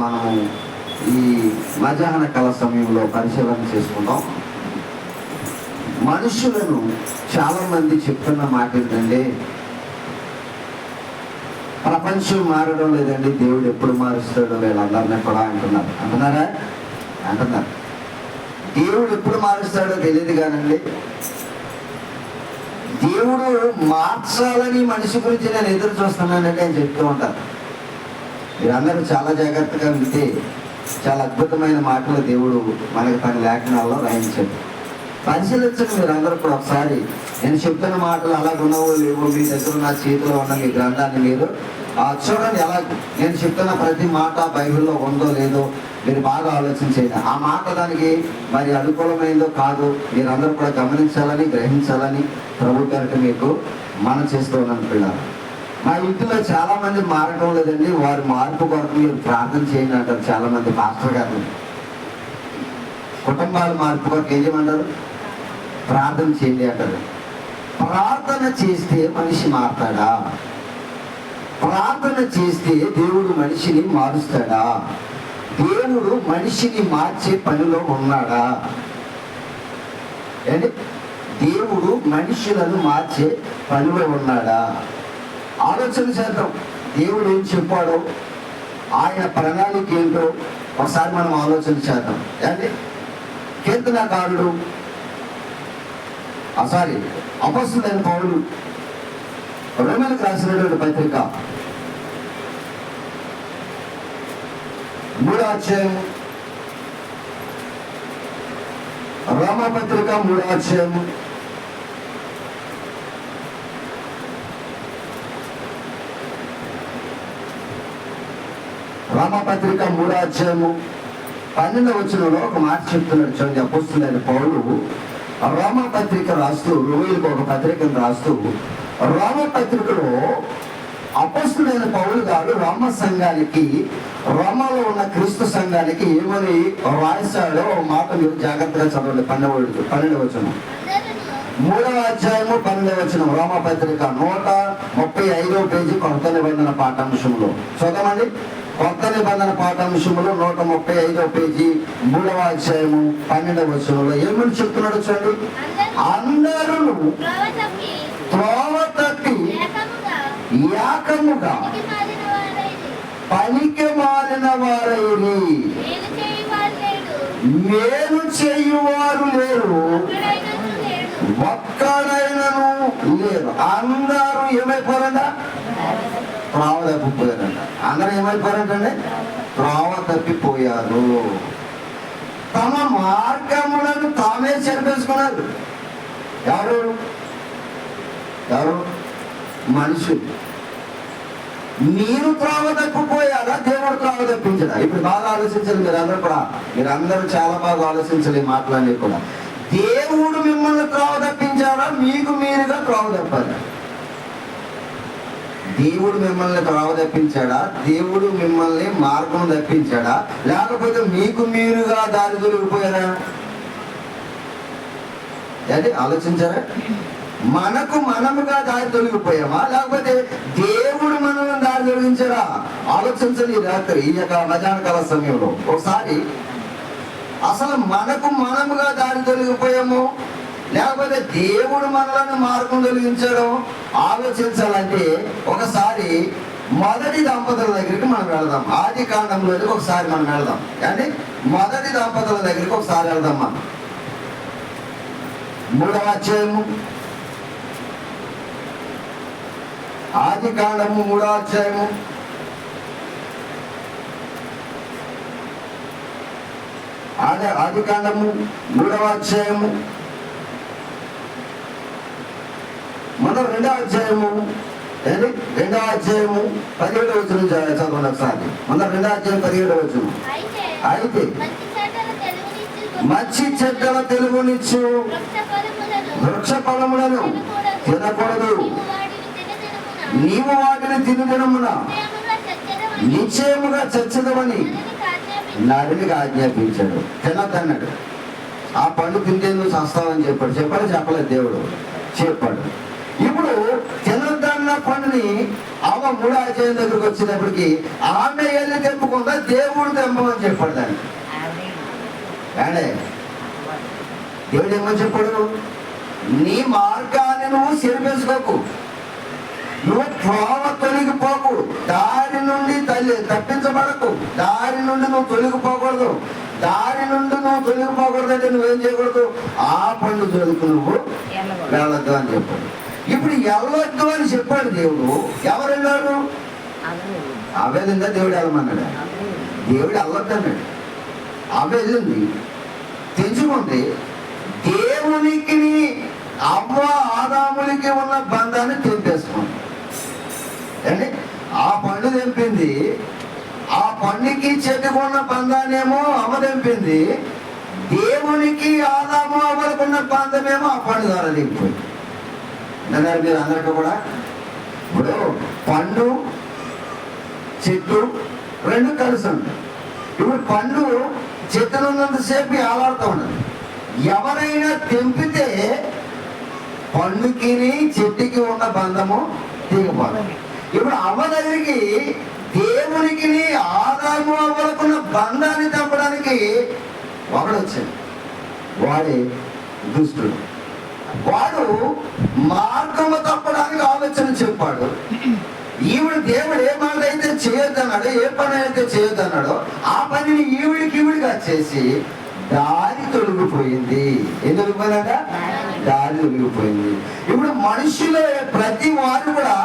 మనము ఈ మధ్యాహ్న కాల సమయంలో పరిశీలన చేసుకుందాం. మనుషులను చాలా మంది చెప్తున్న మాట ఏంటంటే, ప్రపంచం మారడం లేదండి, దేవుడు ఎప్పుడు మారుస్తాడో వీళ్ళందరినీ కూడా అంటున్నారా? అంటున్నారు. దేవుడు ఎప్పుడు మారుస్తాడో తెలియదు కానండి, దేవుడు మార్చాలని మనిషి గురించి నేను ఎదురు చూస్తున్నానంటే అని చెప్తూ ఉంటారు. మీరందరూ చాలా జాగ్రత్తగా వింటే చాలా అద్భుతమైన మాటలు దేవుడు మనకి తన లేఖనాల్లో రాయించాడు. పరిశీలించండి మీరందరూ కూడా ఒకసారి. నేను చెప్తున్న మాటలు అలాగున్నావో లేవో మీ దగ్గర నా చేతిలో ఉన్న మీ గ్రంథాన్ని మీరు చూడండి. ఎలా నేను చెప్తున్న ప్రతి మాట బైబిల్లో ఉందో లేదో మీరు బాగా ఆలోచించేది. ఆ మాట దానికి మరి అనుకూలమైందో కాదు మీరందరూ కూడా గమనించాలని, గ్రహించాలని ప్రభు గారికి మీకు మనం చేస్తూ ఉన్నాను. పిల్లలు, మా ఇంటిలో చాలా మంది మారడం లేదండి, వారి మార్పు కొరకు మీరు ప్రార్థన చేయండి అంటారు చాలా మంది పాస్టర్ గారు. కుటుంబాల మార్పు కొరకు ఏం చేయమంటారు? ప్రార్థన చేయండి అంటారు. ప్రార్థన చేస్తే మనిషి మారుతాడా? ప్రార్థన చేస్తే దేవుడు మనిషిని మారుస్తాడా? దేవుడు మనిషిని మార్చే పనిలో ఉన్నాడా? అంటే దేవుడు మనుషులను మార్చే పనిలో ఉన్నాడా? ఆలోచన చేద్దాం. దేవుడు ఏం చెప్పాడో, ఆయన ప్రణాళిక ఏంటో ఒకసారి మనం ఆలోచన చేద్దాం. అంటే కీర్తనకారుడు అపొస్తలుడైన పౌలు రోమీయులకు రాసినటువంటి పత్రిక 3వ అధ్యాయం, రోమపత్రిక 3వ అధ్యాయం 12వ వచనంలో ఒక మాట చెప్తున్నాడు చూడండి. అపొస్తలుడైన పౌలు రోమపత్రిక రాస్తూ, రోమీయులకు ఒక పత్రికను రాస్తూ, రోమపత్రికలో అపొస్తలుడైన పౌలు గారు రోమ సంఘానికి, రోమలో ఉన్న క్రీస్తు సంఘానికి ఏమని రాశాడో మాట మీరు జాగ్రత్తగా చదవండి. 12వ వచనం, 3వ అధ్యాయము 12వ వచనం, రోమపత్రిక 135వ పేజీ కొత్త నిబంధన పాఠాంశంలో చదవండి. కొత్త నిబంధన పాఠాంశంలో 135వ పేజీ 3వ అధ్యాయము 12వ వచనంలో ఏమని చెప్తున్నాడు చూడండి. అందరూ త్రోవ తప్పి ఏకముగా పనికి మారిన వారైరి, మేలు చేయువారు లేరు, ఒక్కడైనను లేరు. అందరూ ఏమైపోయారంట? త్రోవ తప్పిపోయారంట. అందరూ ఏమైపోయారంటే త్రోవ తప్పిపోయారు. తమ మార్గములను తామే చెరిపేసుకున్నారు. ఎవరు? మనుషులు. మీరు త్రోవ తప్పిపోయారా? దేవుడు త్రోవ తప్పించడా? ఇప్పుడు బాగా ఆలోచించాలి మీరందరూ చాలా బాగా ఆలోచించాలి ఈ మాటలన్నీ కూడా. దేవుడు మిమ్మల్ని త్రోవ తప్పించాడా? మీకు మీరుగా త్రోవ తప్పారా? దేవుడు మిమ్మల్ని త్రోవ తప్పించాడా? దేవుడు మిమ్మల్ని మార్గం తప్పించాడా? లేకపోతే మీకు మీరుగా దారి దొరికిపోయారా? అంటే ఆలోచించారా? మనకు మనముగా దారి తొలగిపోయామా, లేకపోతే దేవుడు మనల్ని దారి తొలగించారా? ఆలోచించండి. ఈ రాత్రి ఈ యొక్క మధ్యాహ్న కాల సమయంలో ఒకసారి అసలు మనకు మనముగా దారి తొలగిపోయాము, లేకపోతే దేవుడు మనల్ని మార్గం తొలగించడం ఆలోచించాలంటే ఒకసారి మొదటి దంపతుల దగ్గరికి మనం వెళదాం. ఆది కాండంలోకి ఒకసారి మనం వెళదాం. అంటే మొదటి దంపతుల దగ్గరికి ఒకసారి వెళదాం. మనం 3వ అధ్యాయము, ఆది కాండము 3వ అధ్యాయము, ఆది కాండము 3వ అధ్యాయము, మనం 2వ అధ్యాయము 17వ వచనం చదవండి ఒకసారి. మనం 2వ అధ్యాయం 17వ వచనం. అయితే మంచి చెడ్డల తెలుగునిచ్చు వృక్ష ఫలములను తినకూడదు, నీవు వాటిని తినదినమున నిశ్చయముగా చచ్చదవని నరునికి ఆజ్ఞాపించాడు. తినద్దన్నాడు. ఆ పండు తింటే నువ్వు చస్తావని చెప్పాడు. చెప్పలేదు దేవుడు? చెప్పాడు. ఇప్పుడు తినద్దన్న పండుని అమ్మ మూడో అధ్యాయం దగ్గరికి వచ్చేటప్పటికి ఆమె వెళ్ళి తెంపుకుందా, దేవుడు తెంపమని చెప్పాడు దాన్ని. అంటే దేవుడు ఏమని చెప్పాడు? నీ మార్గాన్ని నువ్వు చెరిపేసుకోకు, నువ్వు త్రోవ తొలగిపోకు, దారి నుండి తప్పించబడకు, దారి నుండి నువ్వు తొలగిపోకూడదు. దారి నుండి నువ్వు తొలగిపోకూడదు అంటే నువ్వేం చేయకూడదు? ఆ పండు జోలికి నువ్వు వెళ్ళొద్దు అని చెప్పాడు. ఇప్పుడు వెళ్ళొద్దు అని చెప్పాడు దేవుడు. ఎవరు వెళ్ళాడు? అవెళ్ళిందా? దేవుడు వెళ్ళమన్నాడు? దేవుడు వెళ్ళొద్దు అన్నాడు. అవి వెళ్ళింది, తెంచుకుంది. దేవునికి అవ్వ ఆదాములకి ఉన్న బంధాన్ని తెంపేసుకుంది అండి. ఆ పండు తెంపింది, ఆ పండుకి చెట్టుకున్న బంధాన్నేమో అమ్మ తెంపింది. దేవునికి ఆదాము అవ్వలకున్న బంధమేమో ఆ పండు ద్వారా తెంపిపోయింది. అన్నారు మీరు అందరికీ కూడా. ఇప్పుడు పండు చెట్టు రెండు కలిసి ఉంటాయి. ఇప్పుడు పండు చెట్టులో ఉన్నంతసేపు ఆలాడుతూ ఉండదు. ఎవరైనా తెంపితే పండుకి చెట్టుకి ఉన్న బంధము తెగిపోతుంది. ఇప్పుడు అవ్వ దగ్గరికి దేవునికి ఆదాము అవ్వలకున్న బంధాన్ని తెంపడానికి ఒకడు వచ్చాడు. వాడే దుష్టుడు. వాడు మార్గము తప్పడానికి ఆలోచన చెప్పాడు. ఈవిడ దేవుడు ఏ మాట అయితే చేయొద్దన్నాడో, ఏ పని అయితే చేయొద్దన్నాడో ఆ పనిని ఈవిడిగా చేసి దారి తొలగిపోయింది. ఏం తొలగిపోయిందట? దారి తొలగిపోయింది. ఇప్పుడు మనుషులు ప్రతి వారు కూడా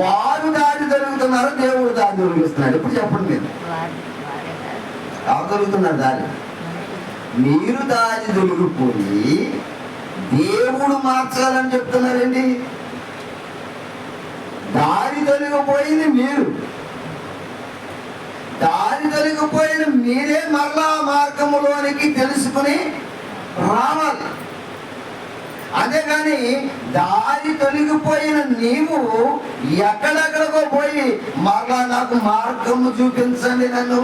వారు దారి తొలుగుతున్నారు, దేవుడు దారి తొలగిస్తున్నాడు. ఇప్పుడు చెప్పండి మీరు, ఎవరు తొలుగుతున్నారు దారి? మీరు దారి తొలగిపోయి దేవుడు మార్చాలని చెప్తున్నారండి. దారి తొలగిపోయింది మీరు. దారి తొలగిపోయిన మీరే మరలా మార్గములోనికి తెలుసుకుని రావాలి. అంతేగాని దారి తొలగిపోయిన నీవు ఎక్కడెక్కడికో పోయి మరలా నాకు మార్గము చూపించండి, నన్ను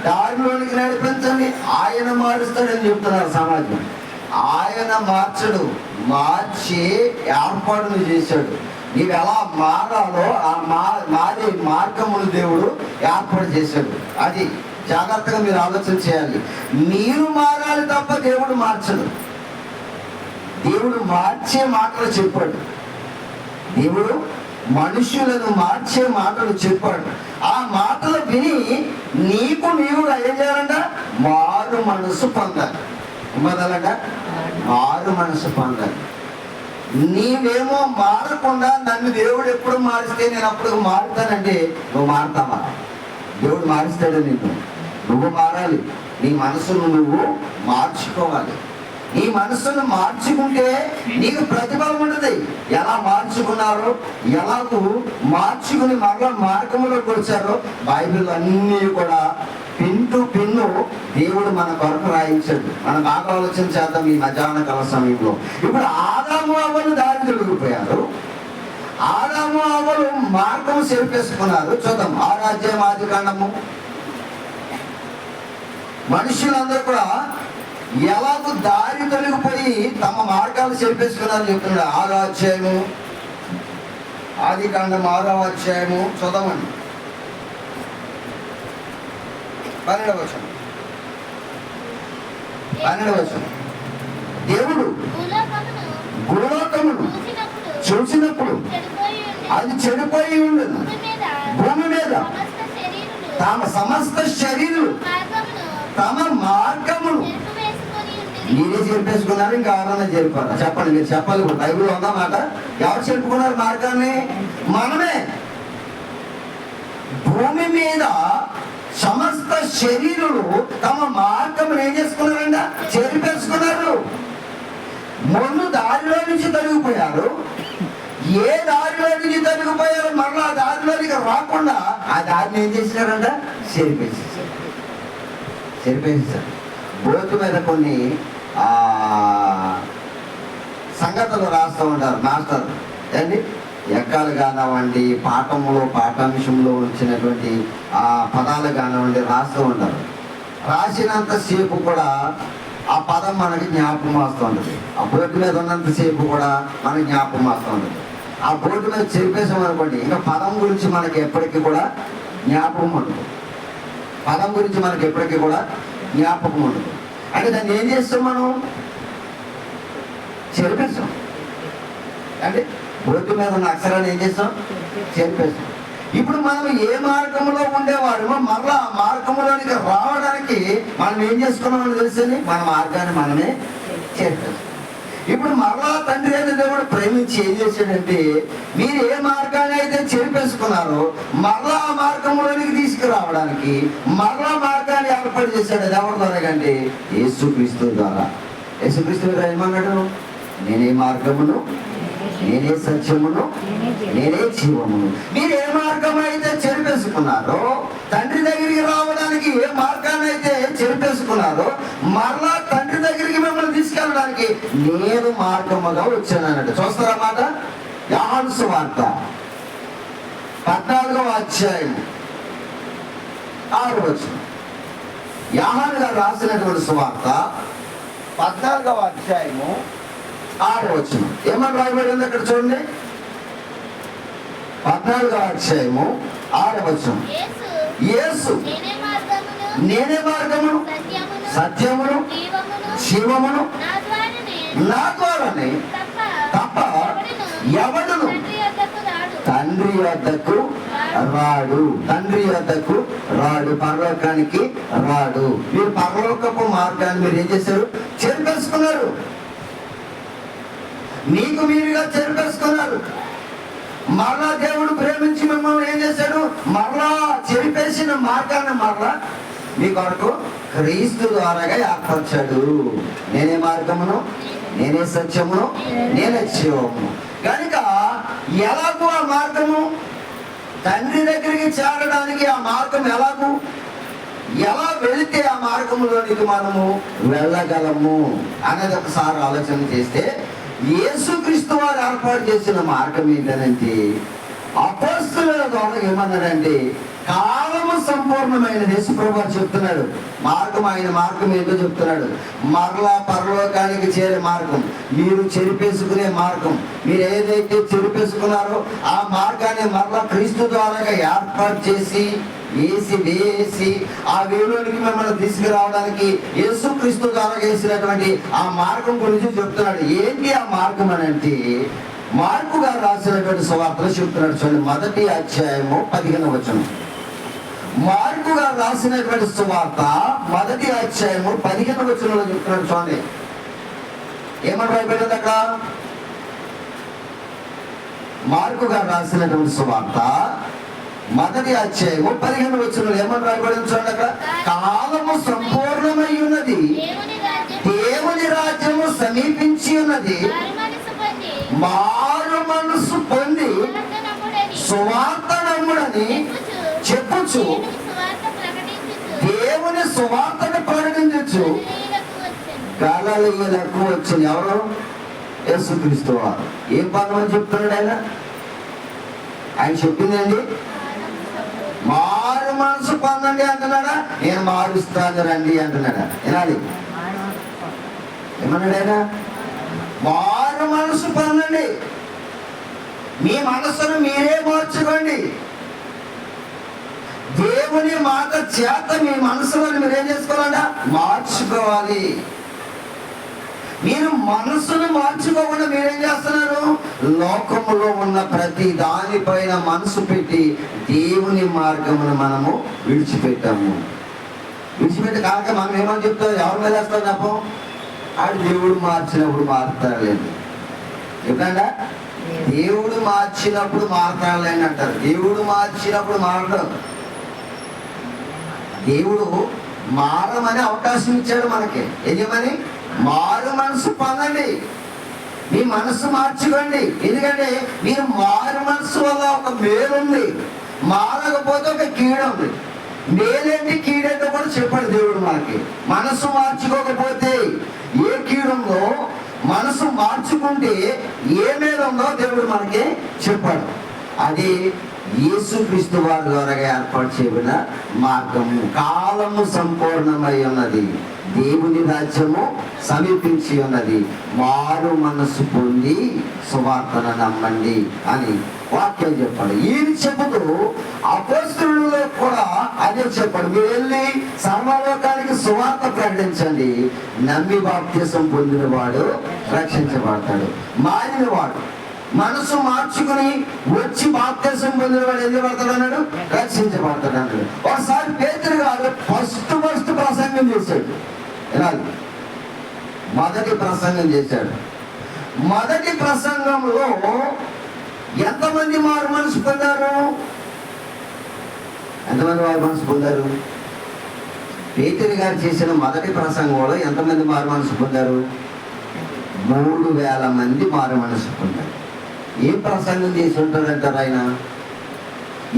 దారిలోనికి నడిపించండి, ఆయన మారుస్తాడని చెప్తున్నారు సమాజం. ఆయన మార్చడు, మార్చి ఏర్పాటును చేశాడు. నీవు ఎలా మారాలో ఆ మారే మార్గమును దేవుడు ఏర్పాటు చేశాడు. అది జాగ్రత్తగా మీరు ఆలోచన చేయాలి. మీరు మారాలి తప్ప దేవుడు మార్చడు. దేవుడు మార్చే మాటలు చెప్పాడు. దేవుడు మనుషులను మార్చే మాటలు చెప్పాడు. ఆ మాటలు విని నీవు ఏం చేయాలంట? మారు మనసు పొందాలి. మొదలగా మారు మనసు పొందాలి. నీవేమో మారకుండా నన్ను దేవుడు ఎప్పుడు మారిస్తే నేను అప్పుడు మారుతానంటే నువ్వు మారుతావా? దేవుడు మారుస్తాడు నిన్ను. నువ్వు మారాలి. నీ మనసును నువ్వు మార్చుకోవాలి. నీ మనసును మార్చుకుంటే నీకు ప్రతిఫలం ఉంటుంది. ఎలా మార్చుకున్నారో, ఎలాగూ మార్చుకుని మరలా మార్గంలోకి వచ్చారో బైబిల్ అన్నీ కూడా పిన్ను దేవుడు మన కొరకు రాయించాడు. మనం బాగా ఆలోచన చేద్దాం ఈ మధ్యాహ్న కాల సమయంలో. ఇప్పుడు ఆదాము అవ్వలు దారి తొలగిపోయారు. ఆదాము అవ్వలు మార్గం చెరిపేసుకున్నారు. చూద్దాం 6వ అధ్యాయం ఆదికాండము. మనుషులందరూ కూడా ఎలాగూ దారి తొలగిపోయి తమ మార్గాలు చెరిపేసుకున్నారు చెప్తున్నాడు. 6వ అధ్యాయము ఆదికాండం 6వ అధ్యాయము చదవండి. 12వ వచనం. దేవుడు భూలోకమును చూసినప్పుడు అది చెడిపోయి ఉండదు. భూమి మీద తమ సమస్త శరీరులు తమ మార్గమును మీరే చెరిపేసుకున్నారు. ఇంకా ఎవరన్నా చెరిపారా? చెప్పండి, మీరు చెప్పాలి. బైబిల్లో ఉందన్నమాట. ఎవరు చెరుపుకున్నారు మార్గాన్ని? మనమే. భూమి మీద సమస్త శరీరులు తమ మార్గమును ఏం చేసుకున్నారంట? చెరిపేసుకున్నారు. మొన్ను దారిలో నుంచి తొలగిపోయారు. ఏ దారిలో నుంచి తొలగిపోయారో మరలా ఆ దారిలోనికి రాకుండా ఆ దారిని ఏం చేసినారంట? చెరిపేసేసారు. బోర్డు మీద కొన్ని సంగతులు రాస్తూ ఉంటారు మాస్టర్ అండి. ఎక్కాలు కానివ్వండి, పాఠాంశంలో వచ్చినటువంటి పదాలు కానివ్వండి రాస్తూ ఉంటారు. రాసినంతసేపు కూడా ఆ పదం మనకి జ్ఞాపకం వస్తూ ఉంటుంది. ఆ బోర్డు మీద ఉన్నంతసేపు కూడా మనకి జ్ఞాపకం వస్తూ ఉంటుంది. ఆ బోర్డు మీద చెరిపేసాం అనుకోండి, ఇంకా పదం గురించి మనకి ఎప్పటికీ కూడా జ్ఞాపకం ఉండదు. పదం గురించి మనకి ఎప్పటికీ కూడా జ్ఞాపకం ఉండదు. అంటే దాన్ని ఏం చేస్తాం, మనం చెరిపేస్తాం. అంటే బోర్డు మీద ఉన్న అక్షరాన్ని ఏం చేస్తాం, చెరిపేస్తాం. ఇప్పుడు మనం ఏ మార్గంలో ఉండేవాడమో మరలా ఆ మార్గంలోనికి రావడానికి మనం ఏం చేసుకున్నామని తెలిసింది, మన మార్గాన్ని మనమే చేస్తాం. ఇప్పుడు మరలా తండ్రి అయిన దేవుడు ప్రేమించి ఏం చేశాడంటే, మీరు ఏ మార్గాన్ని అయితే చెరిపేసుకున్నారో మరలా ఆ మార్గంలోనికి తీసుకురావడానికి మరలా మార్గాన్ని ఏర్పాటు చేశాడు. అది ఎవరి ద్వారా అంటే యేసుక్రీస్తు ద్వారా. యేసుక్రీస్తు ద్వారా ఏమన్నాడు, నేనే మార్గమును, నేనే సత్యమును, నేనే జీవమును. మీరు ఏ మార్గం అయితే చెరిపేసుకున్నారో, తండ్రి దగ్గరికి రావడానికి ఏ మార్గాన్ని అయితే చెరిపేసుకున్నారో మరలా తండ్రి దగ్గరికి మిమ్మల్ని తీసుకెళ్ళడానికి నేను మార్గముగా వచ్చాను అన్నట్టు. చూస్తారా మాట? యోహాను సువార్త 14వ అధ్యాయం 6వ వచనం. యోహాను గారు రాసినటువంటి సువార్త 14వ అధ్యాయము 6వ వచనం. ఏమని రాయబడింది అక్కడ చూడండి. 14వ అధ్యాయము 6వ వచనం. యేసు నేనే మార్గమును, సత్యమును, జీవమును, నా ద్వారానే తప్ప ఎవడును తండ్రి వద్దకు రాడు. తండ్రి వద్దకు రాడు, పరలోకానికి రాడు. మీరు పరలోకపు మార్గాన్ని మీరు ఏం చేశారు, చెరిపేసుకున్నారు. మీకు మీరుగా చెరిపేసుకున్నారు. మరలా దేవుడు ప్రేమించి మిమ్మల్ని ఏం చేశాడు, మరలా చెరిపేసిన మార్గాన్ని మరలా మీ కొరకు క్రీస్తు ద్వారాగా ఏర్పరిచాడు. నేనే మార్గమును, నేనే సత్యమును, నేనే జీవమును. కనుక ఎలాగూ ఆ మార్గము తండ్రి దగ్గరికి చేరడానికి ఆ మార్గం ఎలాగూ, ఎలా వెళితే ఆ మార్గంలోనికి మనము వెళ్ళగలము అనేది ఒకసారి ఆలోచన చేస్తే, యేసుక్రీస్తు వారు ఏర్పాటు చేసిన మార్గం ఏంటంటే, అపోస్తలుల ద్వారా ఏమన్నాడంటే కాలము సంపూర్ణమైన యేసుప్రభువు చెప్తున్నాడు. మార్గం, ఆయన మార్గం ఏంటో చెప్తున్నాడు. మరలా పరలోకానికి చేరే మార్గం, మీరు చెరిపేసుకునే మార్గం. మీరు ఏదైతే చెరిపేసుకున్నారో ఆ మార్గాన్ని మరలా క్రీస్తు ద్వారా ఏర్పాటు చేసి వేసి ఆ వేలోనికి మిమ్మల్ని తీసుకురావడానికి యేసుక్రీస్తు ద్వారా వేసినటువంటి ఆ మార్గం గురించి చెప్తున్నాడు. ఏంటి ఆ మార్గం అని అంటే, మార్కు గారు రాసినటువంటి సువార్తలో చెప్తున్నాడు. చూడండి, 1వ అధ్యాయము 15వ వచనం. మార్కు గారు రాసినటువంటి సువార్త 1వ అధ్యాయము 15వ వచనంలో చెప్తున్నాడు. చూడండి ఏమని రాయబడింది అక్కడ. మార్కు గారు రాసినటువంటి సువార్త 1వ అధ్యాయము 15వ వచనంలో ఏమని రాయబడింది చూడండి అక్కడ. కాలము సంపూర్ణమై ఉన్నది, దేవుని రాజ్యము సమీపించి ఉన్నది, మారు మనసు పొంది సువార్త నమ్ముడని చెప్పుచు దేవుని సువార్తను ప్రకటించు గలిలయకు వచ్చింది. ఎవరు? యేసుక్రీస్తు వారు. ఏం పదమని చెప్తున్నాడు ఆయన? ఆయన చెప్పిందండి, మారు మనసు పొందండి అంటున్నాడా, నేను మారుస్తాను రండి అంటున్నాడా? వినాలి, ఏమన్నాడు ఆయన? మారు మనసు పొందండి, మీ మనసును మీరే మార్చుకోండి. దేవుని మాట చేత మీ మనసులను మీరేం చేసుకోవాలంట, మార్చుకోవాలి. మీరు మనసును మార్చుకోకుండా మీరేం చేస్తున్నారు, లోకములో ఉన్న ప్రతి దానిపైన మనసు పెట్టి దేవుని మార్గమును మనము విడిచిపెట్టాము. విడిచిపెట్టి కాక మనం ఏమని చెప్తాం, ఎవరి మీద వేస్తాం తప్ప, ఆడు దేవుడు మార్చినప్పుడు మారుతాడులేండి. ఎప్పుడంట దేవుడు మార్చినప్పుడు మారుతాడులేండి అంటారు. దేవుడు మార్చినప్పుడు మారడం, దేవుడు మారమని అవకాశం ఇచ్చాడు మనకి. ఏమని? మారు మనసు పొందండి, మీ మనసు మార్చుకోండి. ఎందుకంటే మీరు మారు మనసు వల్ల ఒక మేలు ఉంది, మారకపోతే ఒక కీడు ఉంది. మేలేంటి కీడేంటో కూడా చెప్పాడు దేవుడు మనకి. మనసు మార్చుకోకపోతే ఏ కీడుందో, మనసు మార్చుకుంటే ఏ మేలుందో దేవుడు మనకి చెప్పాడు. అది యేసుక్రీస్తు వారి ద్వారా ఏర్పాటు చేయబడిన మార్గము. కాలము సంపూర్ణమై ఉన్నది, దేవుని రాజ్యము సమీపించి ఉన్నది, మారు మనసు పొంది సువార్తను నమ్మండి అని వాక్యం చెప్పాడు. ఈయన చెబుతూ అపోస్తలులలో కూడా అదే చెప్పాడు, మీరు వెళ్ళి సర్వలోకానికి సువార్త ప్రకటించండి, నమ్మి బాప్తిసం పొందిన వాడు రక్షించబడతాడు, మారిన వాడు మనసు మార్చుకుని వచ్చి బాప్తిసం పొందిన వాడు ఎందుకు పడతాడు అన్నాడు, రక్షించబడతాడు అన్నాడు. ఒకసారి పేతురు గారు ఫస్ట్ ప్రసంగం చేశాడు. వినాలి, మొదటి ప్రసంగం చేశాడు. మొదటి ప్రసంగంలో ఎంతమంది మారు మనసు పొందారు? ఎంతమంది మారు మనసు పొందారు? పేతురు గారు చేసిన మొదటి ప్రసంగంలో ఎంతమంది మారు మనసు పొందారు? 3,000 మంది మారు మనసు పొందారు. ఏం ప్రసంగం చేసి ఉంటారంటారు ఆయన?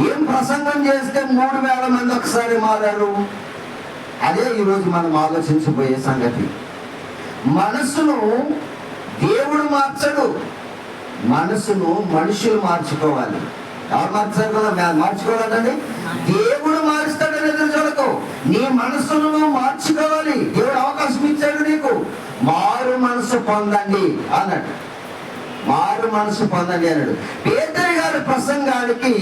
ఏం ప్రసంగం చేస్తే 3,000 మంది ఒకసారి మారారు? అదే ఈరోజు మనం ఆలోచించబోయే సంగతి. మనసును దేవుడు మార్చడు, మనసును మనుషులు మార్చుకోవాలి. ఎవరు మార్చుకోవాలండి? దేవుడు మారుస్తాడని ఎదురు చూడకు, నీ మనసును మార్చుకోవాలి. దేవుడు అవకాశం ఇచ్చాడు నీకు, మారు మనసు పొందండి అన్నాడు. మారు మనసు పొందండి అన్నాడు. పేతురు గారి ప్రసంగానికి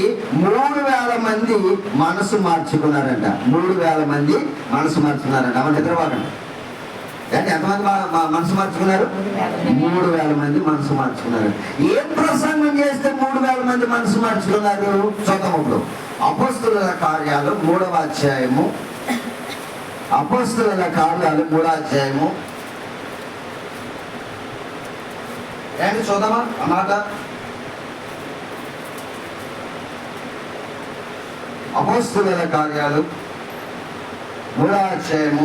3,000 మంది మనసు మార్చుకున్నారంట. 3,000 మంది మనసు మార్చుకున్నారంట. అమ్మ నిద్రపోకండి. అంటే ఎంతమంది మనసు మార్చుకున్నారు? 3,000 మంది మనసు మార్చుకున్నారు. ఏం ప్రసంగం చేస్తే 3,000 మంది మనసు మార్చుకున్నారు? చూద్దాం. అపోస్తలుల కార్యాలు 3వ అధ్యాయము. అపోస్తలుల కార్యాలు 3వ అధ్యాయము ఏంటి చూద్దామా అన్నమాట. అపోస్తలుల కార్యాలు 3వ అధ్యాయము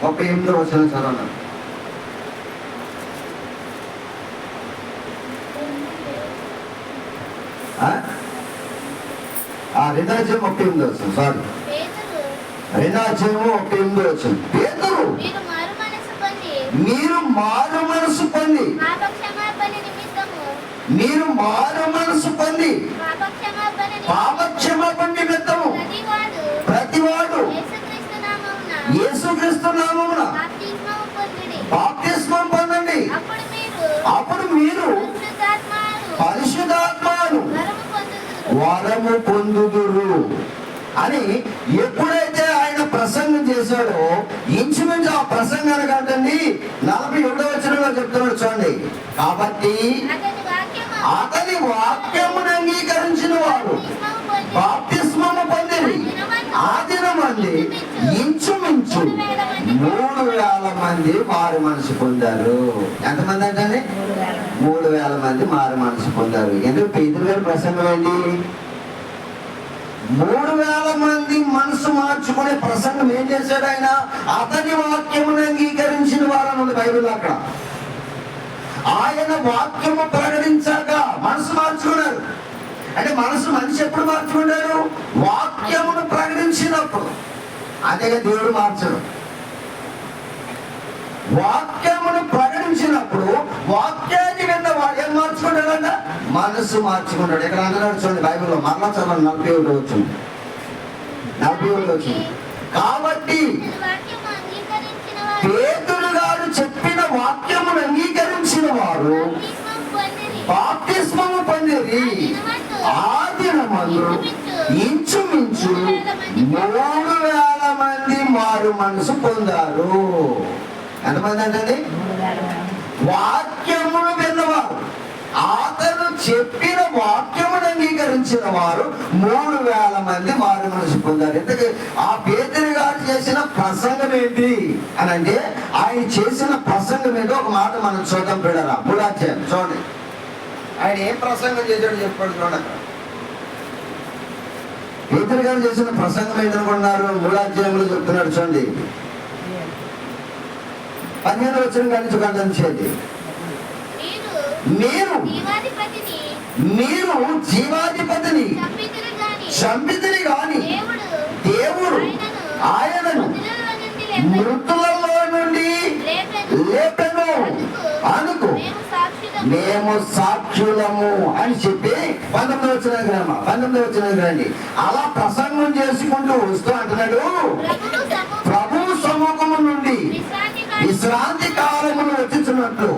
38వ వచనం చదవండి. రెండాధ్యాయం 38వ వచనం. సారీ, రెండాధ్యాయము 38వ వచనం. పేతురు, మీరు మారు మనసు పొంది, మీరు మారు మనసు పొంది పాపక్షమాపణ నిమిత్తము ప్రతివాడు యేసుక్రీస్తు నామమున బాప్తిస్మం పొందండి, అప్పుడు మీరు పరిశుద్ధాత్మను వరము పొందుదురు అని ఎప్పుడైతే ఆయన ప్రసంగం చేశాడో, ఇంచుమించు ఆ ప్రసంగానికి అంటండి 47వ వచనంలో చెప్తున్నాడు చూడండి. కాబట్టి అతని వాక్యమును అంగీకరించిన వారు బాప్తిస్మము పొందిరి. ఆ దినమంది ఇంచుమించు 3,000 మంది మారు మనసు పొందారు. ఎంతమంది అంటే 3,000 మంది మారు మనసు పొందారు. ఎందుకు పేతురు గారి ప్రసంగం ఏంటి? 3,000 మంది మనసు మార్చుకునే ప్రసంగం ఏం చేశాడు ఆయన? అతని వాక్యమును అంగీకరించిన వారని ఉంది బైబిల్. అక్కడ ఆయన వాక్యము ప్రకటించాక మనసు మార్చుకున్నారు. అంటే మనిషి ఎప్పుడు మార్చుకున్నారు? వాక్యమును ప్రకటించినప్పుడు. అంతేగా దేవుడు మార్చడు. వాక్యమును ప్రకటించినప్పుడు వాక్యాన్ని విన్న వాడు ఏం మార్చుకుంటాడంట? మనసు మార్చుకుంటాడు. ఇక్కడ అంటున్నాడు చూడండి బైబిల్లో, మరలా చదవండి 41వ వచనం. 41వ వచనం. కాబట్టి పేతురు గారు చెప్పిన వాక్యమును అంగీకరించిన వారు బాప్తిస్మము పొందిరి. ఆ దినమందు ఇంచుమించు 3,000 మంది మారు మనసు పొందారు. ఎంతమంది అంటే? వాక్యమును విన్నవారు, అతను చెప్పిన వాక్యమును అంగీకరించిన వారు 3,000 మంది మారు మనసు పొందారు. ఇంతకీ ఆ పేతురు గారు చేసిన ప్రసంగం ఏంటి అని అంటే, ఆయన చేసిన ప్రసంగం ఏంటో ఒక మాట మనం చూద్దాం. బిడ్డరా 3వ అధ్యాయం చూడండి. ఆయన ఏం ప్రసంగం చేశాడు చెప్పాడు చూడండి. పేతురు గారు చేసిన ప్రసంగం ఏంటనుకున్నారు? 3వ అధ్యాయంలో చెప్తున్నాడు చూడండి. 15వ వచనం నుంచి గమనించేది. మీరు జీవాధిపతిని చంపితిరి గాని దేవుడు ఆయనను మృతులలో నుండి లేపెను అనుకు మేము సాక్షులము అని చెప్పి 19వ వచనం రండి. అలా ప్రసంగం చేసుకుంటూ వస్తూ అంటున్నాడు, ప్రభు సముఖము నుండి విశ్రాంతి కాలములు వచ్చుచున్నట్లు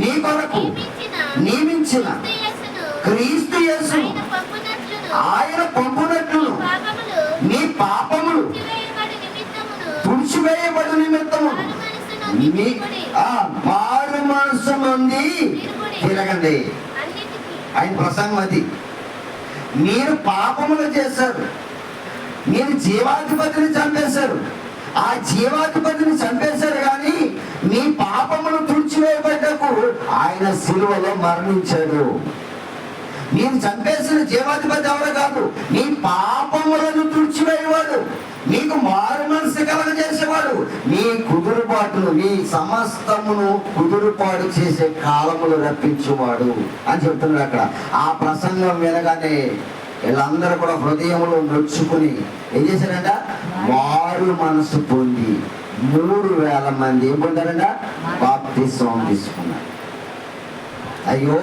నీ కొరకు నియమించిన క్రీస్తు యేసును ఆయన పంపునట్లు నీ పాపములు తుడిచివేయబడు నిమిత్తము మారు మనసు నుండి తిరగండి. ఆయన ప్రసంగం అది. మీరు పాపములు చేశారు, మీరు జీవాధిపతిని చంపేశారు. ఆ జీవాధిపతిని చంపేశారు కానీ మీ పాపములు తుడిచివేయబడ్డకు ఆయన సిలువలో మరణించాడు. నేను చంపేసిన జీవాధిపతి ఎవరు కాదు, నీ పాపములను తుడిచివేయవాడు, నీకు మారు మనసు కలగజేసేవాడు, నీ కుదురుబాటును, నీ సమస్తమును కుదురుపాటు చేసే కాలములు రప్పించువాడు అని చెప్తున్నాడు అక్కడ. ఆ ప్రసంగం వినగానే వీళ్ళందరూ కూడా హృదయంలో నొచ్చుకుని ఏం చేశారంట, మారు మనసు పొంది 3,000 మంది ఏం పొందారంట, బాప్తిస్మం తీసుకున్నారు. అయ్యో,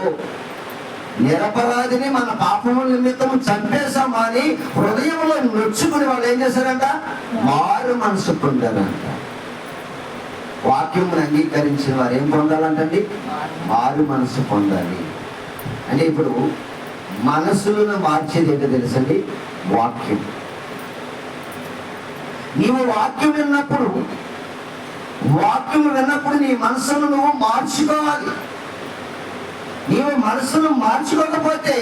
నిరపరాధిని మన పాపముల నిమిత్తము చంపేశామా అని హృదయంలో నొచ్చుకుని వాళ్ళు ఏం చేశారంట, మారు మనసు పొందారంట. వాక్యమును అంగీకరించిన వారు ఏం పొందాలంటండి, మారు మనసు పొందాలి. అంటే ఇప్పుడు మనసులను మార్చేది ఏంటో తెలుసండి, వాక్యం. నీవు వాక్యం విన్నప్పుడు నీ మనసును నువ్వు మార్చుకోవాలి. నీవు మనసును మార్చుకోకపోతే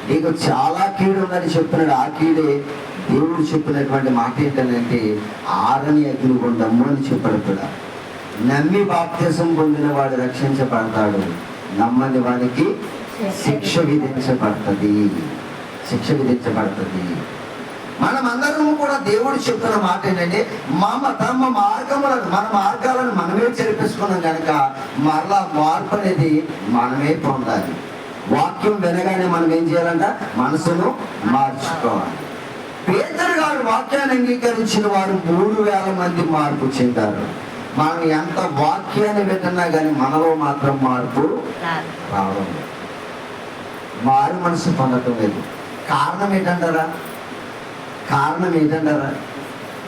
నీకు చాలా కీడు ఉందని చెప్తున్నాడు. ఆ కీడే దేవుడు చెప్పినటువంటి మాట ఏంటంటే, ఆరని అగ్నిగుండము అని చెప్పాడు కూడా. నమ్మి బాప్తిసం పొందిన వాడు రక్షించబడతాడు, నమ్మని వాడికి శిక్ష విధించబడుతుంది. మనమందరం కూడా దేవుడు చెప్తున్న మాట ఏంటంటే, మన మార్గాలను మనమే చెరిపేసుకున్నాం కనుక మరలా మార్పు అనేది మనమే పొందాలి. వాక్యం వినగానే మనం ఏం చేయాలంట, మనసును మార్చుకోవాలి. పేతురు గారు వాక్యాన్ని అంగీకరించిన వారు 3,000 మంది మార్పు చెందారు. మనం ఎంత వాక్యాన్ని వింటున్నా కానీ మనలో మాత్రం మార్పు రావడం లేదు, మారు మనసు పొందటం లేదు. కారణం ఏంటంటారా?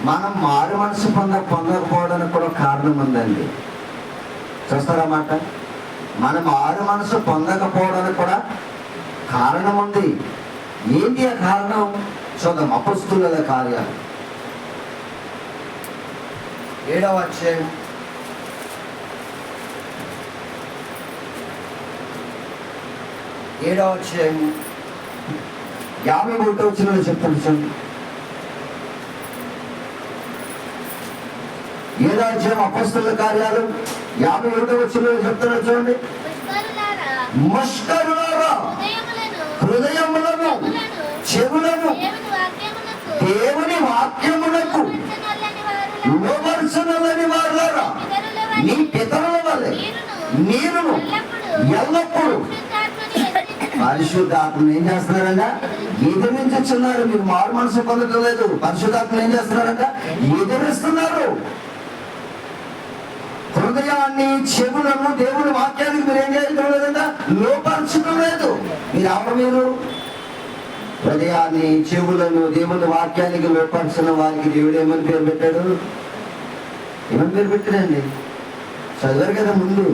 మనం మారు మనసు పొందకపోవడానికి కూడా కారణం ఉందండి. చూస్తారా మాట, మనం మారు మనసు పొందకపోవడానికి కూడా కారణం ఉంది. ఏంటి ఆ కారణం? చూద్దాం. అపొస్తలుల కార్యాలు 7వ అధ్యాయం 51వ వచనంలో చెప్తాను చూడండి. 7వ అధ్యాయం అపొస్తలుల కార్యాలు 51వ వచనంలో చెప్తాను చూడండి. మష్కరులారా, హృదయములను చెవులను దేవుని వాక్యమునకు లోబరచనలని వారులారా, నీ పితరుల వలె నీరును ఎల్లప్పుడూ పరిశుద్ధాత్మను ఏం చేస్తున్నారంట, ఎదిరించున్నారు. మీరు మారు మనసు పొందటం లేదు, పరిశుద్ధాత్మను ఏం చేస్తున్నారంట, ఎదిరిస్తున్నారు. హృదయాన్ని చెవులను దేవుని వాక్యానికి మీరు ఏం చేయడం లేదంట, లోపరచడం లేదు. మీరు హృదయాన్ని చెవులను దేవుని వాక్యానికి లోపరచిన వారికి దేవుడు ఏమని పేరు పెట్టాడు? పెట్టాడండి? చదివారు కదా ముందు.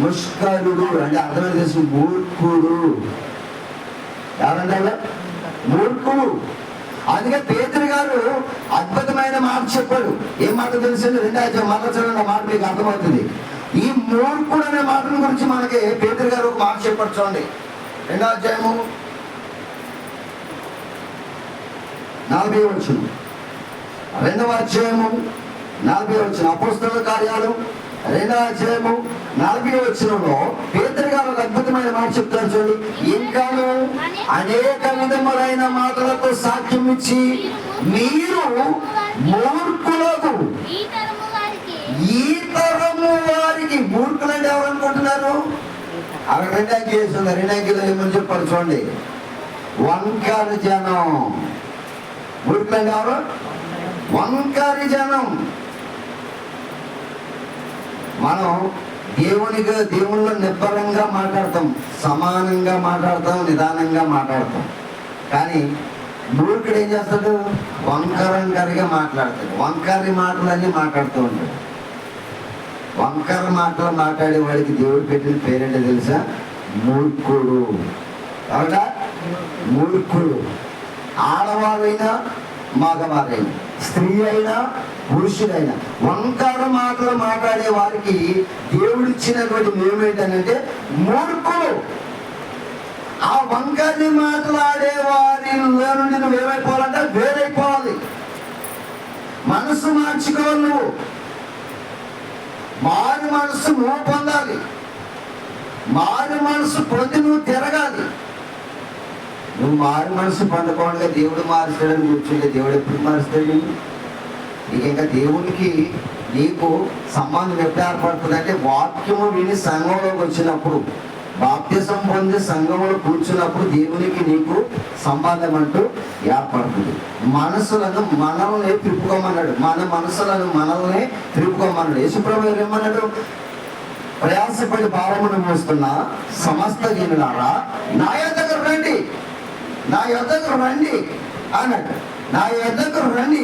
ముష్కరుడు అంటే అర్థం చేసిన మూర్ఖుడు. ఎవరంటే మూర్ఖుడు. అందుకే పేతురు గారు అద్భుతమైన మాట చెప్పాడు. ఏం మాట తెలిసింది? 2వ అధ్యాయం మాట చదవండి, మాట మీకు అర్థమవుతుంది. ఈ మూర్ఖుడు అనే మాటల గురించి మనకి పేతురు గారు ఒక మాట చెప్పాడు. చూడండి, 2వ అధ్యాయము 40వ వచనం. 2వ అధ్యాయము 40వ వచనం. అపొస్తలుల కార్యాలు 2వ అధ్యాయము 40వ వచనంలో పేతురు గారు ఒక అద్భుతమైన మాట చెప్తారు. చూడండి, ఇంకాను అనేక విధములైన మాటలతో సాక్ష్యం ఇచ్చి మీరు మూర్ఖులకు, ఈ తరము వారికి. మూర్ఖులంటే ఎవరు అనుకుంటున్నారు? అక్కడ 2 అంకెలు వేస్తుంది. 2 అంకెలు ఏమని చెప్పారు చూడండి, వంకర జనం. మూర్ఖులంటే ఎవరు? వంకరి జనం. మనం దేవుళ్ళో నిబ్బరంగా మాట్లాడతాం, సమానంగా మాట్లాడతాం, నిదానంగా మాట్లాడతాం. కానీ మూర్ఖుడు ఏం చేస్తాడు? వంకరంకరగా మాట్లాడతాడు. వంకరి మాటలన్నీ మాట్లాడుతూ ఉంటాడు. వంకర మాటలు మాట్లాడే వాడికి దేవుడు పెట్టిన పేరేంటో తెలుసా? మూర్ఖుడు. అవునా? మూర్ఖుడు. ఆడవారైనా మగవారైనా, స్త్రీ అయినా పురుషుడైనా వంకర మాటలు మాట్లాడే వారికి దేవుడిచ్చినటువంటి ఏమేంటంటే మూర్ఖులు. ఆ వంకర్ని మాట్లాడే వారిలో నుండి నువ్వు ఏమైపోవాలంటే వేరైపోవాలి. మనసు మార్చుకోవాలి. నువ్వు మారు మనసు నువ్వు పొందాలి. మారు మనసు పొంది నువ్వు తిరగాలి. నువ్వు మారు మనసు పొందకుండా దేవుడు మారుస్తాడని కూర్చుంటే దేవుడు ఎప్పుడు మారుస్తాడు? నీకు ఇంకా దేవునికి నీకు సంబంధం ఎప్పుడు ఏర్పడుతుంది అంటే వాక్యము విని సంఘంలోకి వచ్చినప్పుడు, బాప్తిసం పొంది సంఘంలో కూర్చున్నప్పుడు దేవునికి నీకు సంబంధం అంటూ ఏర్పడుతుంది. మనసులను మనల్ని త్రిప్పుకోమన్నాడు. మన మనసులను మనల్ని త్రిప్పుకోమన్నాడు. యేసుప్రభు ఏమన్నాడు? ప్రయాసపడి భావమును మోస్తున్న సమస్త జనులారా నా యొద్దకు రండి, నా యొద్దకు రండి అన్నాడు. నా యొద్దకు రండి.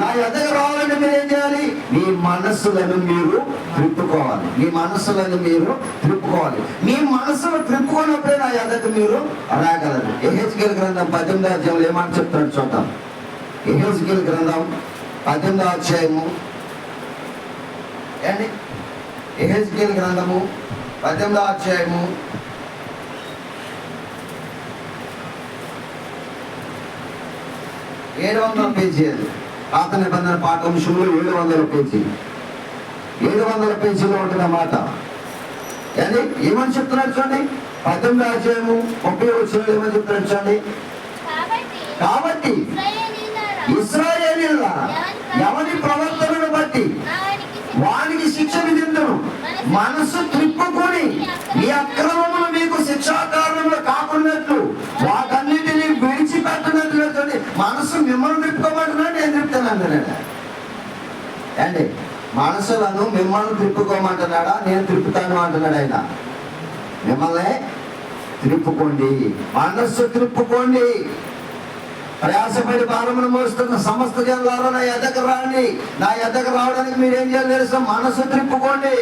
నా యొద్దకు రావాలంటే మీరు ఏం చేయాలి? మీ మనస్సులను మీరు త్రిప్పుకోవాలి. మీ మనస్సులను మీరు త్రిప్పుకోవాలి. మీ మనస్సును త్రిప్పుకున్నప్పుడే నా యొద్దకు మీరు రాగలరు. యెహెజ్కేలు గ్రంథం 18వ అధ్యాయంలో ఏమని చెప్తాడు చూద్దాం. యెహెజ్కేలు గ్రంథం 18వ అధ్యాయము ఏండి? యెహెజ్కేలు గ్రంథము 18వ అధ్యాయము 700 పేజీ. పాత నిబంధన పాఠ్యాంశంలో 700 పేజీ. 700 పేజీలో ఉంటుంది అన్నమాట. ఏంటి ఏమని చెప్తున్నాడు చూడండి. 18వ అధ్యాయము 30వ వచనంలో ఏమని చెప్తున్నాడు చూడండి. కాబట్టి ఇశ్రాయేలీయులారా ఎవరి ప్రవర్తనను బట్టి వానికి శిక్ష విధింతును. మనసు త్రిప్పుకొని మీ అక్రమములు మీకు శిక్షాకారణంలో కాకున్నట్లు వాటన్నిటిని విడిచిపెట్టినట్లు. మనసు మిమ్మల్ని త్రిప్పుకోమంటున్నాడు, నేను త్రిపుతానంటున్నాడా? అండి మనసులను మిమ్మల్ని త్రిప్పుకోమంటున్నాడా, నేను త్రిప్పుతాను అంటున్నాడు ఆయన. మిమ్మల్ని త్రిప్పుకోండి, మనస్సు త్రిప్పుకోండి. ప్రయాసపడి భారమును మోస్తున్న సమస్త జనులారా నా యొద్దకు రండి. నా యొద్దకు రావడానికి మీరు ఏం చేయాలి తెలుసా? మనసు త్రిప్పుకోండి.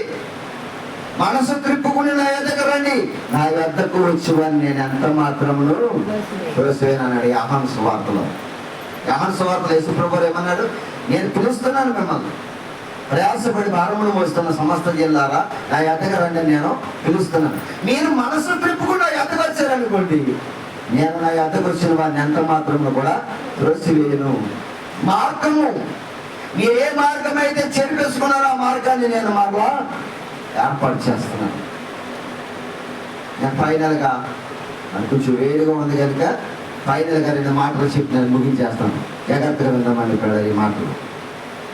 మనసు త్రిప్పుకుని నా యొద్దకు రండి. నా యొద్దకు వచ్చేవాడిని నేను ఎంత మాత్రమును తోసివేనన్నాడు యోహాను సువార్తలో. యోహాను సువార్తలో యేసుప్రభువు ఏమన్నాడు? నేను పిలుస్తున్నాను మిమ్మల్ని. ప్రయాసపడి భారమును మోస్తున్న సమస్త జనులారా నా యొద్దకు రండి, నేను పిలుస్తున్నాను. మీరు మనసు త్రిప్పుకుని నా యొద్దకు వచ్చారనుకోండి, నేను నా యొద్దకు వచ్చిన వారిని ఎంత మాత్రము కూడా త్రోసివేయను. మార్గము, మీరు ఏ మార్గం అయితే చెరిపేసుకున్నారో ఆ మార్గాన్ని నేను మరలా ఏర్పాటు చేస్తున్నాను. నేను ఫైనల్గా నాకు కొంచెం వేడిగా ఉంది కనుక ఫైనల్గా 2 మాటలు చెప్పి నేను ముగించేస్తాను. జాగ్రత్తగా విందామండి ఇక్కడ ఈ మాటలు.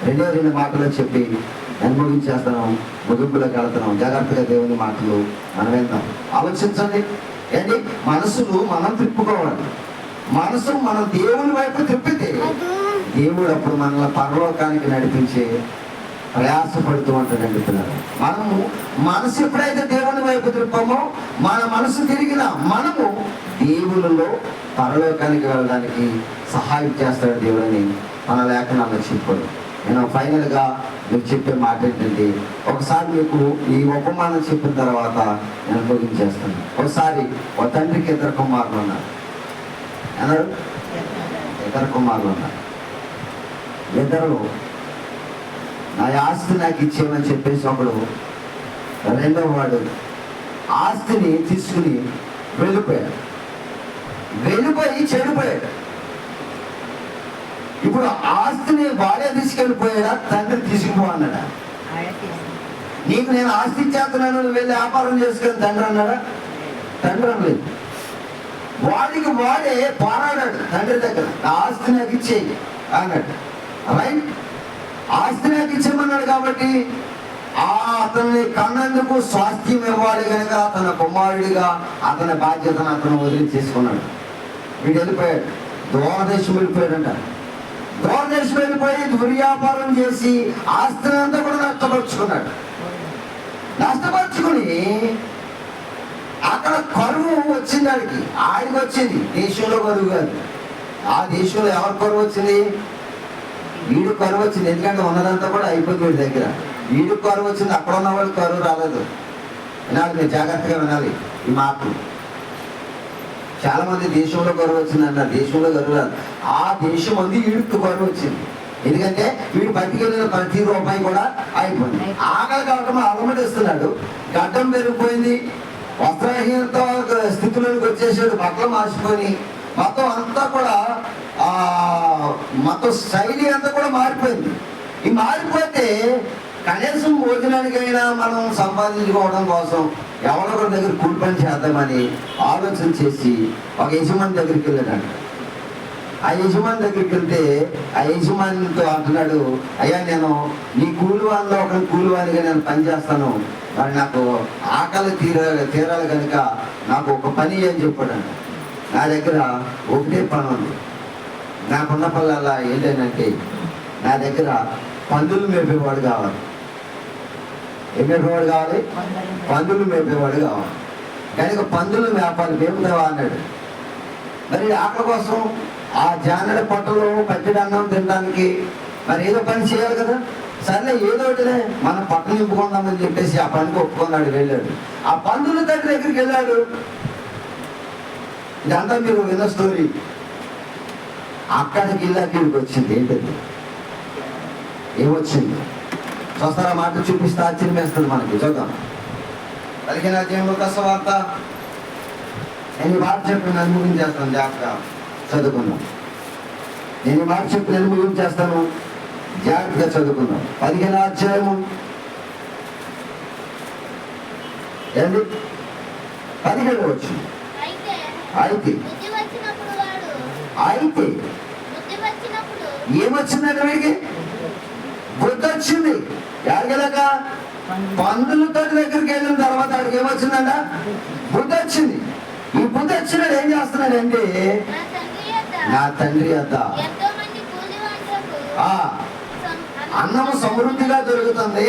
2 మాటలు చెప్పి నేను ముగించేస్తాను. ముగింపులోకి వెళ్తున్నాం. జాగ్రత్తగా దేవుని మాటలు మనం విందాం. ఆలోచించండి. ఏంటి మనసును మనం త్రిప్పుకోవాలి. మనసు మనం దేవుని వైపు త్రిప్పితే దేవుడు అప్పుడు మనల్ని పరలోకానికి నడిపించే ప్రయాసపడుతూ ఉంటాడండి పిల్లలు. మనము మనసు ఎప్పుడైతే దేవుని వైపు త్రిప్పమో మన మనసు తిరిగిన మనము దేవునిలో పరలోకానికి వెళ్ళడానికి సహాయం చేస్తాడు దేవుడని మన లేఖనాల్లో చెప్పాడు. నేను ఫైనల్గా మీకు చెప్పే మాట ఏంటంటే, ఒకసారి మీకు ఈ ఉపమానం చెప్పిన తర్వాత నేను ముగించేస్తాను. ఒకసారి ఒక తండ్రికి 2 కుమారులు ఉన్నారు అన్నారు. 2 కుమారులు ఉన్నారు. 2 నా ఆస్తి నాకు ఇచ్చేయమని చెప్పేసి ఒకడు, రెండవ వాడు ఆస్తిని తీసుకుని వెళ్ళిపోయాడు. వెళ్ళిపోయి చెడిపోయాడు. ఇప్పుడు ఆస్తిని వాడే తీసుకెళ్ళిపోయాడా, తండ్రి తీసుకుపో అన్నాడా? నీకు నేను ఆస్తి ఇచ్చేస్తున్నాను, నువ్వు వెళ్ళి వ్యాపారం చేసుకుని తండ్రి అన్నాడా? తండ్రి అనలేదు. వాడికి వాడే పోరాడాడు తండ్రి దగ్గర. నా ఆస్తి నాకు ఇచ్చేయి అన్నాడు. రైట్, ఆస్తి నాకు ఇచ్చేయమన్నాడు కాబట్టి అతన్ని కన్నందుకు స్వాస్థ్యం ఇవ్వాలి కనుక తన కుమారుడిగా అతని బాధ్యతను అతను వదిలి చేసుకున్నాడు. వీడు వెళ్ళిపోయాడు, దూరదేశం వెళ్ళిపోయాడంట. దూరదేశం వెళ్ళిపోయి దుర్వ్యాపారం చేసి ఆస్తిని అంతా కూడా నష్టపరుచుకున్నాడు. నష్టపరుచుకుని అక్కడ కరువు వచ్చింది. ఆడికి వచ్చింది, దేశంలో కరువు కాదు. ఆ దేశంలో ఎవరు కరువు వచ్చింది? వీడు కరువు వచ్చింది. ఎందుకంటే ఉన్నదంతా కూడా అయిపోయింది వీడి దగ్గర. వీడికి కరువు వచ్చింది, అక్కడ ఉన్న వాళ్ళు కరువు రాలేదు. వినాలి, మీరు జాగ్రత్తగా వినాలి ఈ మాటలు. చాలా మంది దేశంలో కరువు వచ్చింది అన్నారు. దేశంలో కరువు రాదు. ఆ దేశం అంది వీడికి కరువు వచ్చింది. ఎందుకంటే వీడు పట్టుకెళ్ళిన ప్రతి రూపాయి కూడా అయిపోయింది. ఆకలి కావటం అలమటిస్తున్నాడు, గడ్డం పెరిగిపోయింది, వస్త్రహీనత స్థితిలోకి వచ్చేసాడు, బట్టలు మార్చుకొని మొత్తం అంతా కూడా మొత్తం శైలి అంతా కూడా మారిపోయింది. ఈ మారిపోతే కనీసం భోజనానికైనా మనం సంపాదించుకోవడం కోసం ఎవరొకరి దగ్గర కూలి పని చేద్దామని ఆలోచన చేసి ఒక యజమాని దగ్గరికి వెళ్ళాడు. ఆ యజమాని దగ్గరికి వెళ్తే ఆ యజమానితో అంటున్నాడు, అయ్యా నేను నీ కూలివానిలో ఒక కూలివానిగా నేను పని చేస్తాను, మరి నాకు ఆకలి తీరాలి కనుక నాకు ఒక పని అని చెప్పాడంట. నా దగ్గర ఒకటే పని ఉంది, నాకున్న పనులల్లా ఏంటంటే నా దగ్గర పందులు మేపేవాడు కావాలి. ఏం మేపేవాడు కావాలి? పందులు మేపేవాడు కావాలి. కనుక పందులు మేపాలి, మేపుతావా అన్నాడు. మరి ఆకలి కోసం ఆ జానెడ పొట్టలు పచ్చడి అన్నం తినడానికి మరి ఏదో పని చేయాలి కదా. సర్లే ఏదో ఒకటిలే మనం పట్టలు నింపుకుందామని చెప్పేసి ఆ పనికి ఒప్పుకున్నాడు, వెళ్ళాడు. ఆ పందుల తండ్రి దగ్గరికి వెళ్ళాడు. ఇదంతా మీరు విన్న స్టోరీ. అక్కడికి ఇళ్ళకి వచ్చింది. ఏంటది? ఏమొచ్చింది చూస్తారా? మాట చూపిస్తే ఆశ్చర్యం వేస్తుంది మనకి. చూద్దాం. 15వ అధ్యాయం లూకా వార్త. నేను మాట చెప్పి నన్ను ముగించేస్తాను, జాగ్రత్తగా చదువుకుందాం. నేను మాట చెప్పి నన్ను ముగించేస్తాను, జాగ్రత్తగా చదువుకుందాం. 15వ అధ్యాయము ఏంటి? 17వ వచ్చింది. అయితే ఏమొచ్చిందంటే వీడికి బుద్ధి వచ్చింది. ఎలాగ? పందులతో దగ్గరికి వెళ్ళిన తర్వాత వాడికి ఏమొచ్చిందంట? బుద్ధి వచ్చింది. ఈ బుద్ధి వచ్చినాడు ఏం చేస్తున్నాడంటే, నా తండ్రి వద్ద అన్నం సమృద్ధిగా దొరుకుతుంది,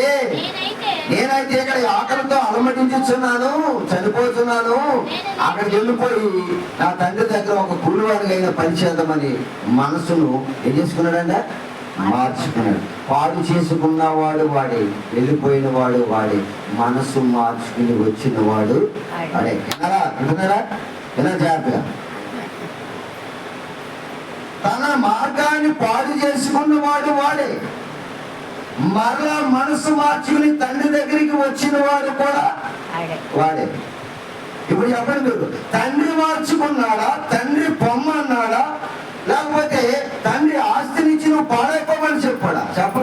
నేనైతే ఇక్కడ ఆకలితో అలమటించున్నాను, చనిపోతున్నాను, అక్కడికి వెళ్ళిపోయి నా తండ్రి దగ్గర ఒక కూలివాడిగా పని చేద్దామని మనసును ఏం చేసుకున్నాడంట? మార్చుకున్నాడు. పాడు చేసుకున్నవాడు వాడే, వెళ్ళిపోయిన వాడు వాడే, మనసు మార్చుకుని వచ్చిన వాడు వాడే. విన్నారా? వింటున్నారా? వినా జాగ్రత్తగా. తన మార్గాన్ని పాడు చేసుకున్నవాడు వాడే, మరలా మనసు మార్చుకుని తండ్రి దగ్గరికి వచ్చిన వాడు కూడా వాడే. ఇప్పుడు చెప్పండి మీరు, తండ్రి మార్చుకున్నాడా? తండ్రి పొమ్మన్నాడా? లేకపోతే తండ్రి ఆస్తినిచ్చి నువ్వు పాడైపోమని చెప్పాడా? చెప్పండి.